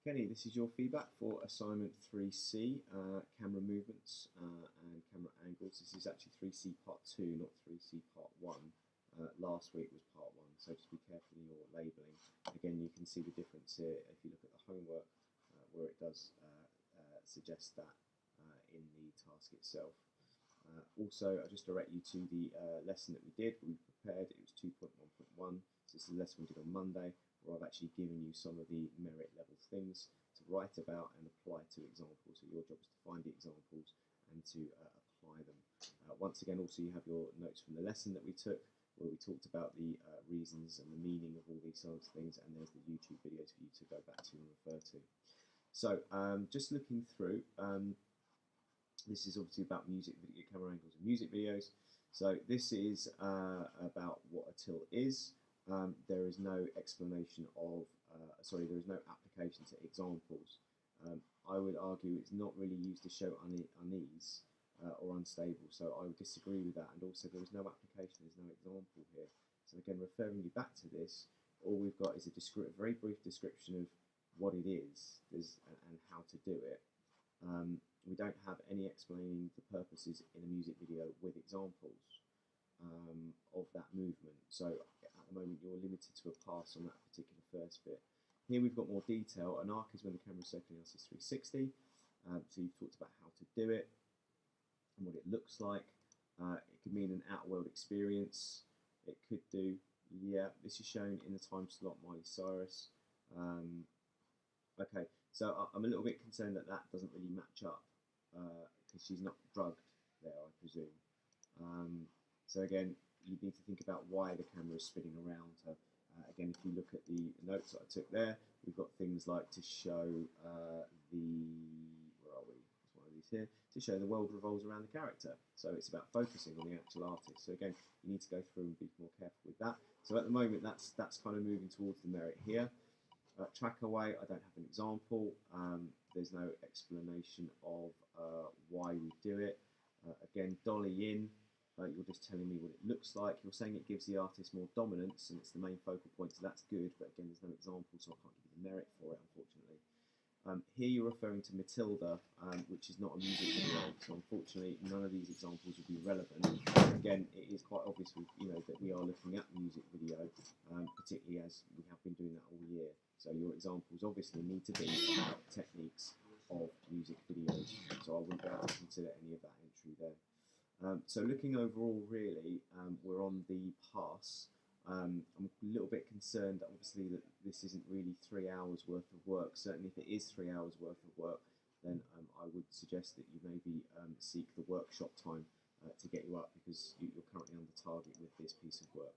Kenny, this is your feedback for assignment 3C, camera movements and camera angles. This is actually 3C part 2, not 3C part 1. Last week was part 1, so just be careful in your labelling. Again, you can see the difference here if you look at the homework, where it does suggest that in the task itself. Also, I just direct you to the lesson that we prepared. It was 2.1.1, so this is the lesson we did on Monday, where I've actually given you some of the merit level things to write about and apply to examples. So your job is to find the examples and to apply them. Once again, also you have your notes from the lesson that we took, where we talked about the reasons and the meaning of all these sorts of things, and there's the YouTube videos for you to go back to and refer to. So just looking through, this is obviously about music video, camera angles and music videos. So this is about what a tilt is. There is no explanation of, there is no application to examples. I would argue it's not really used to show unease or unstable, so I would disagree with that. And also, there is no application, there's no example here. So again, referring you back to this, all we've got is a very brief description of what it is and how to do it. We don't have any explaining the purposes in a music video with examples of that movement. So at the moment you're limited to a pass on that particular first bit. Here we've got more detail. An arc is when the camera is circling us is 360. So you've talked about how to do it and what it looks like. It could mean an outer world experience. It could do, this is shown in the time slot Miley Cyrus. Okay, so I'm a little bit concerned that that doesn't really match up because she's not drugged there, I presume. So again, you need to think about why the camera is spinning around her. Again, if you look at the notes that I took there, we've got things like to show where are we? It's one of these here. To show the world revolves around the character. So it's about focusing on the actual artist. So again, you need to go through and be more careful with that. So at the moment, that's kind of moving towards the merit here. Track away, I don't have an example. There's no explanation of why we do it. Again, dolly in, you're just telling me what it looks like. You're saying it gives the artist more dominance and it's the main focal point, so that's good, but again, there's no example, so I can't give you the merit for it, unfortunately. Here you're referring to Matilda, which is not a music video, so unfortunately none of these examples will be relevant. Again, it is quite obvious that we are looking at music video, particularly as we have been doing that all year. So your examples obviously need to be about techniques of music videos, so I wouldn't be able to consider any of that entry there. So looking overall, really, we're on the pass. I'm a little bit concerned that obviously that this isn't really 3 hours worth of work. Certainly if it is 3 hours worth of work, then I would suggest that you maybe seek the workshop time to get you up, because you're currently under target with this piece of work.